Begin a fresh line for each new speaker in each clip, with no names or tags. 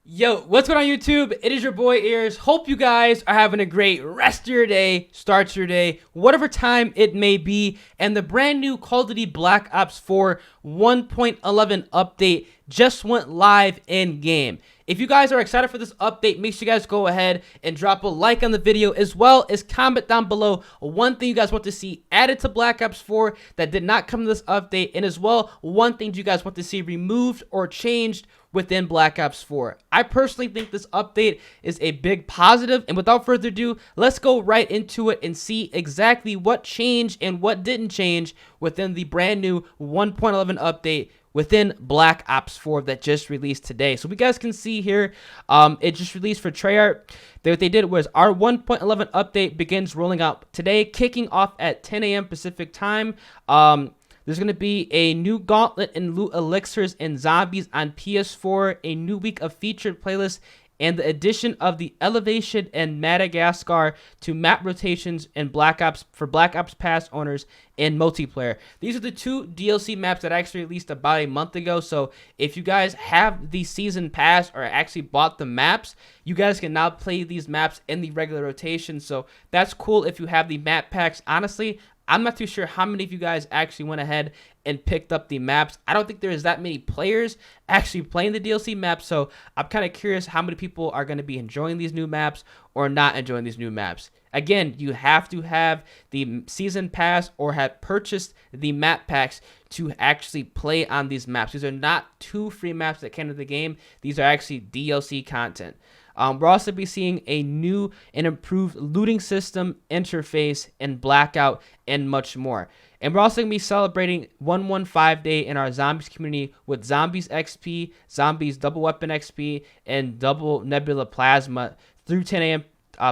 Yo, what's going on YouTube? It is your boy Ears. Hope you guys are having a great rest of your day, start to your day, whatever time it may be. And the brand new Call of Duty Black Ops 4 1.11 update just went live in game. If you guys are excited for this update, make sure you guys go ahead and drop a like on the video, as well as comment down below one thing you guys want to see added to Black Ops 4 that did not come in this update, and as well one thing you guys want to see removed or changed within Black Ops 4. I personally think this update is a big positive, and without further ado, let's go right into it and see exactly what changed and what didn't change within the brand new 1.11 update within Black Ops 4 that just released today. So we guys can see here, it just released for Treyarch. What they did was our 1.11 update begins rolling out today, kicking off at 10 a.m. Pacific time. There's going to be a new gauntlet and loot elixirs and zombies on PS4, a new week of featured playlists, and the addition of the Elevation and Madagascar to map rotations and Black Ops for Black Ops Pass owners in multiplayer. These are the two DLC maps that I actually released about a month ago. So if you guys have the season pass or actually bought the maps, you guys can now play these maps in the regular rotation. So that's cool if you have the map packs. Honestly, I'm not too sure how many of you guys actually went ahead and picked up the maps. I don't think there is that many players actually playing the DLC maps, so I'm kind of curious how many people are going to be enjoying these new maps or not enjoying these new maps. Again, you have to have the season pass or have purchased the map packs to actually play on these maps. These are not two free maps that came to the game. These are actually DLC content. We're also be seeing a new and improved looting system interface in Blackout and much more. And we're also going to be celebrating 115 Day in our Zombies community with Zombies XP, Zombies Double Weapon XP, and Double Nebula Plasma through 10 a.m.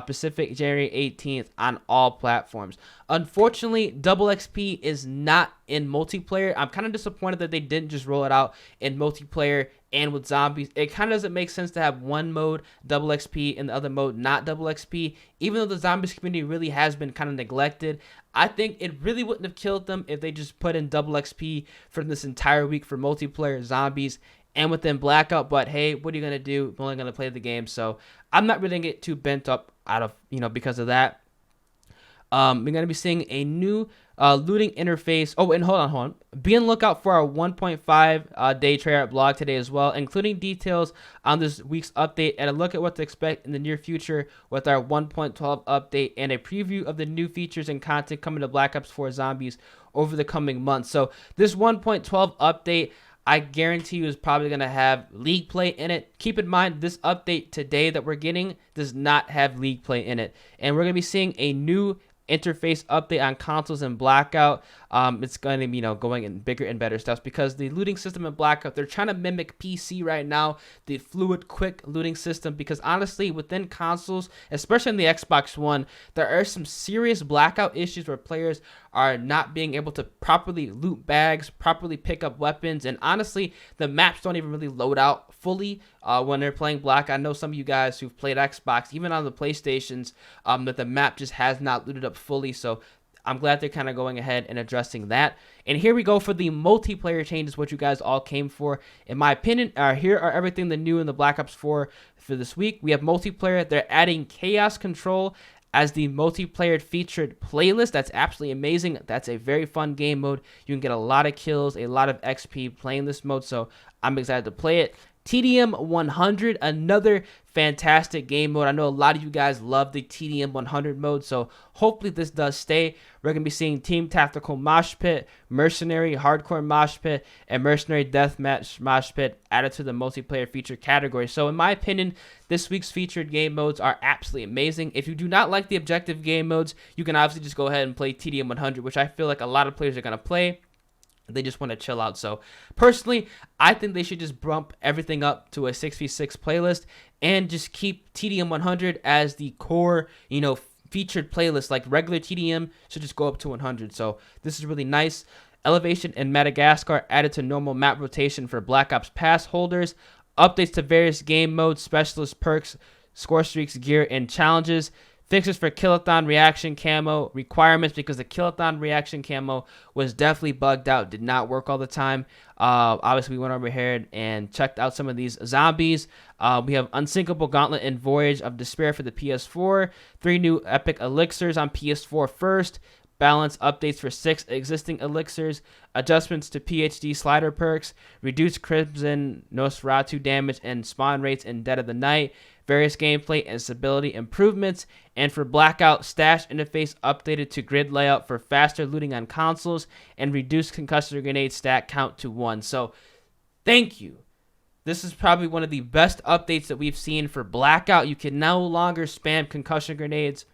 Pacific, January 18th on all platforms. Unfortunately, Double XP is not in multiplayer. I'm kind of disappointed that they didn't just roll it out in multiplayer and with zombies. It kind of doesn't make sense to have one mode Double XP and the other mode not Double XP, even though the zombies community really has been kind of neglected. I think it really wouldn't have killed them if they just put in Double XP for this entire week for multiplayer zombies and within Blackout. But hey, what are you going to do? I'm only going to play the game, so I'm not really going to get too bent up out of, because of that. We're going to be seeing a new looting interface. Oh, and hold on. Be on the lookout for our 1.5 day Treyarch blog today as well, including details on this week's update and a look at what to expect in the near future with our 1.12 update and a preview of the new features and content coming to Black Ops 4 Zombies over the coming months. So this 1.12 update, I guarantee you, is probably going to have League Play in it. Keep in mind, this update today that we're getting does not have League Play in it. And we're going to be seeing a new interface update on consoles and Blackout. It's going to be, going in bigger and better stuff because the looting system in Blackout, they're trying to mimic PC right now, the fluid, quick looting system, because honestly, within consoles, especially in the Xbox One, there are some serious Blackout issues where players are not being able to properly loot bags, properly pick up weapons, and honestly, the maps don't even really load out fully when they're playing Blackout. I know some of you guys who've played Xbox, even on the PlayStations, that the map just has not looted up fully, so I'm glad they're kind of going ahead and addressing that. And here we go for the multiplayer changes, what you guys all came for. In my opinion, here are everything the new in the Black Ops 4 for this week. We have multiplayer. They're adding Chaos Control as the multiplayer featured playlist. That's absolutely amazing. That's a very fun game mode. You can get a lot of kills, a lot of XP playing this mode, so I'm excited to play it. TDM 100, another fantastic game mode. I know a lot of you guys love the TDM 100 mode, so hopefully this does stay. We're going to be seeing Team Tactical Mosh Pit, Mercenary Hardcore Mosh Pit, and Mercenary Deathmatch Mosh Pit added to the multiplayer feature category. So in my opinion, this week's featured game modes are absolutely amazing. If you do not like the objective game modes, you can obviously just go ahead and play TDM 100, which I feel like a lot of players are going to play. They just want to chill out. So personally, I think they should just bump everything up to a 6v6 playlist and just keep TDM 100 as the core, featured playlist. Like regular TDM should just go up to 100. So this is really nice. Elevation and Madagascar added to normal map rotation for Black Ops Pass holders. Updates to various game modes, specialist perks, score streaks, gear, and challenges. Fixes for Killathon reaction camo requirements, because the Killathon reaction camo was definitely bugged out, did not work all the time. Obviously, we went over here and checked out some of these zombies. We have Unsinkable Gauntlet and Voyage of Despair for the PS4. 3 new epic elixirs on PS4 first. Balance updates for 6 existing elixirs. Adjustments to PhD slider perks. Reduced Crimson Nosferatu damage and spawn rates in Dead of the Night. Various gameplay and stability improvements. And for Blackout, stash interface updated to grid layout for faster looting on consoles and reduced concussion grenade stat count to 1. So, thank you. This is probably one of the best updates that we've seen for Blackout. You can no longer spam concussion grenades.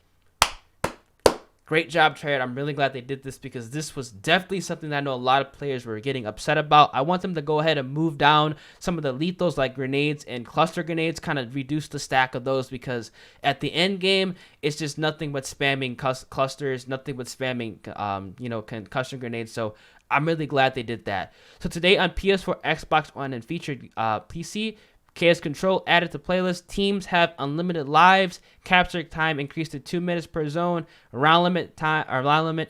Great job, Treyarch. I'm really glad they did this, because this was definitely something that I know a lot of players were getting upset about. I want them to go ahead and move down some of the lethals like grenades and cluster grenades, kind of reduce the stack of those, because at the end game, it's just nothing but spamming clusters, nothing but spamming, concussion grenades. So I'm really glad they did that. So today on PS4, Xbox One, and featured PC, Chaos Control added to playlist. Teams have unlimited lives. Capture time increased to 2 minutes per zone. Round limit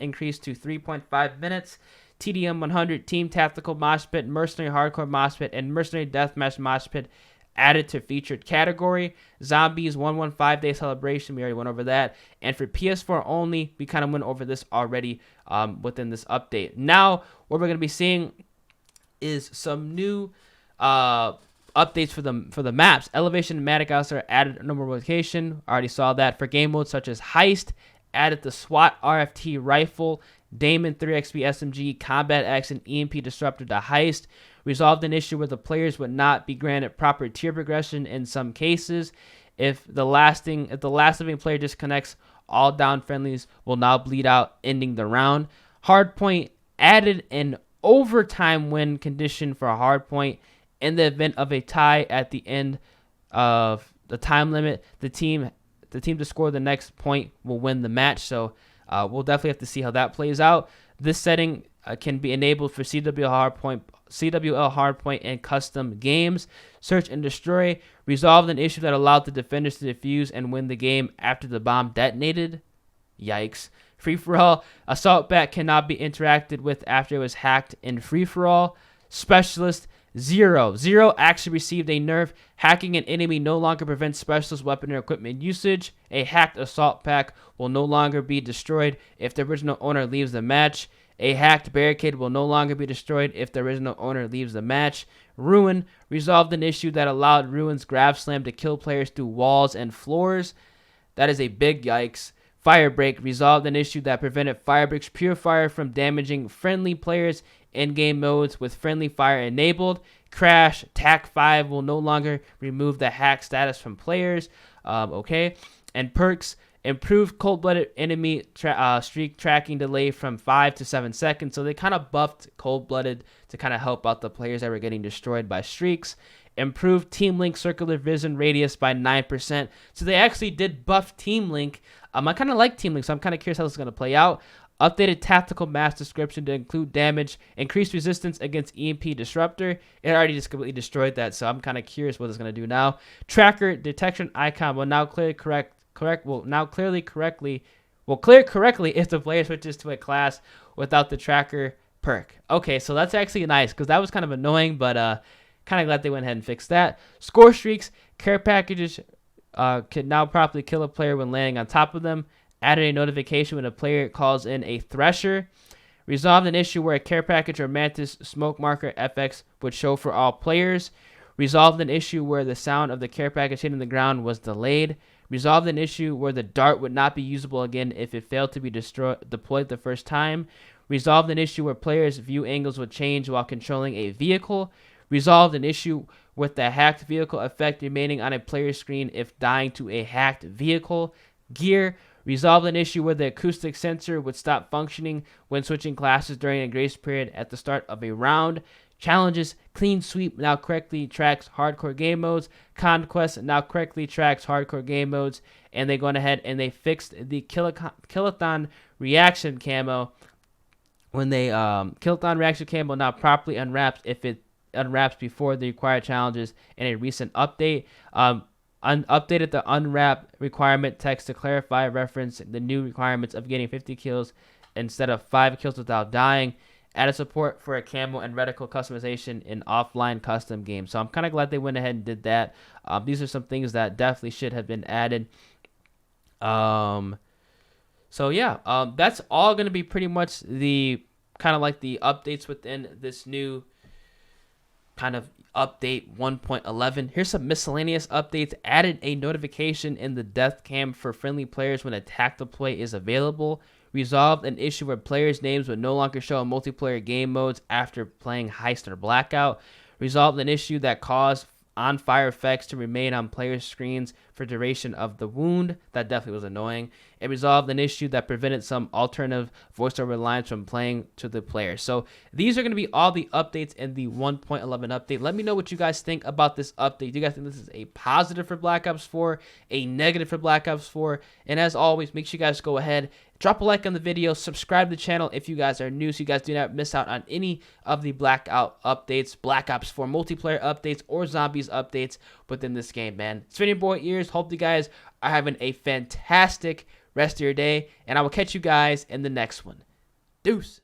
increased to 3.5 minutes. TDM 100 Team Tactical Mosh Pit, Mercenary Hardcore Mosh Pit, and Mercenary Deathmatch Mosh Pit added to featured category. Zombies 115 Day Celebration, we already went over that. And for PS4 only, we kind of went over this already within this update. Now, what we're going to be seeing is some new updates for the maps. Elevation and Matic House are added a number location. Already saw that. For game modes such as Heist, added the SWAT RFT rifle, Damon 3XP SMG, Combat X, and EMP Disruptor to Heist. Resolved an issue where the players would not be granted proper tier progression in some cases. If the last living player disconnects, all down friendlies will now bleed out, ending the round. Hardpoint added an overtime win condition for Hardpoint. In the event of a tie at the end of the time limit, the team to score the next point will win the match. So we'll definitely have to see how that plays out. This setting can be enabled for CWL Hardpoint and custom games. Search and Destroy resolved an issue that allowed the defenders to defuse and win the game after the bomb detonated. Yikes. Free-for-all assault bat cannot be interacted with after it was hacked in free-for-all. Specialist Zero actually received a nerf. Hacking an enemy no longer prevents specialist weapon or equipment usage. A hacked assault pack will no longer be destroyed if the original owner leaves the match. A hacked barricade will no longer be destroyed if the original owner leaves the match. Ruin resolved an issue that allowed Ruin's Grab Slam to kill players through walls and floors. That is a big yikes. Firebreak resolved an issue that prevented Firebreak's Purifier from damaging friendly players in game modes with friendly fire enabled. Crash TAC 5 will no longer remove the hack status from players. And perks: improved cold-blooded enemy streak tracking delay from 5 to 7 seconds. So they kind of buffed cold-blooded to kind of help out the players that were getting destroyed by streaks. Improved Team Link circular vision radius by 9%. So they actually did buff Team Link. I kind of like Team Link, so I'm kind of curious how this is going to play out. Updated tactical mass description to include damage, increased resistance against EMP Disruptor. It already just completely destroyed that, so I'm kind of curious what it's going to do now. Tracker detection icon will now clear correctly if the player switches to a class without the tracker perk. Okay, so that's actually nice, because that was kind of annoying, but kind of glad they went ahead and fixed that. Score streaks, care packages can now properly kill a player when landing on top of them. Added a notification when a player calls in a Thresher. Resolved an issue where a care package or Mantis smoke marker FX would show for all players. Resolved an issue where the sound of the care package hitting the ground was delayed. Resolved an issue where the dart would not be usable again if it failed to be deployed the first time. Resolved an issue where players' view angles would change while controlling a vehicle. Resolved an issue with the hacked vehicle effect remaining on a player's screen if dying to a hacked vehicle. Gear resolved an issue where the acoustic sensor would stop functioning when switching classes during a grace period at the start of a round. Challenges: Clean Sweep now correctly tracks hardcore game modes. Conquest now correctly tracks hardcore game modes. And they went ahead and they fixed the Killathon reaction camo. When they Killathon reaction camo now properly unwraps if it unwraps before the required challenges in a recent update. Updated the unwrap requirement text to clarify reference the new requirements of getting 50 kills instead of 5 kills without dying. Added support for a camo and reticle customization in offline custom games. So I'm kind of glad they went ahead and did that. These are some things that definitely should have been added. So yeah, that's all going to be pretty much the kind of like the updates within this new kind of update 1.11. Here's some miscellaneous updates. Added a notification in the death cam for friendly players when a tactical play is available. Resolved an issue where players' names would no longer show in multiplayer game modes after playing Heist or Blackout. Resolved an issue that caused on-fire effects to remain on players' screens for duration of the wound. That definitely was annoying. It resolved an issue that prevented some alternative voiceover lines from playing to the player. So these are going to be all the updates in the 1.11 update. Let me know what you guys think about this update. Do you guys think this is a positive for Black Ops 4, a negative for Black Ops 4? And as always, make sure you guys go ahead, drop a like on the video, subscribe to the channel if you guys are new so you guys do not miss out on any of the Blackout updates, Black Ops 4 multiplayer updates, or zombies updates within this game, man. It's been your boy Ears. Hope you guys are having a fantastic rest of your day, and I will catch you guys in the next one. Deuce.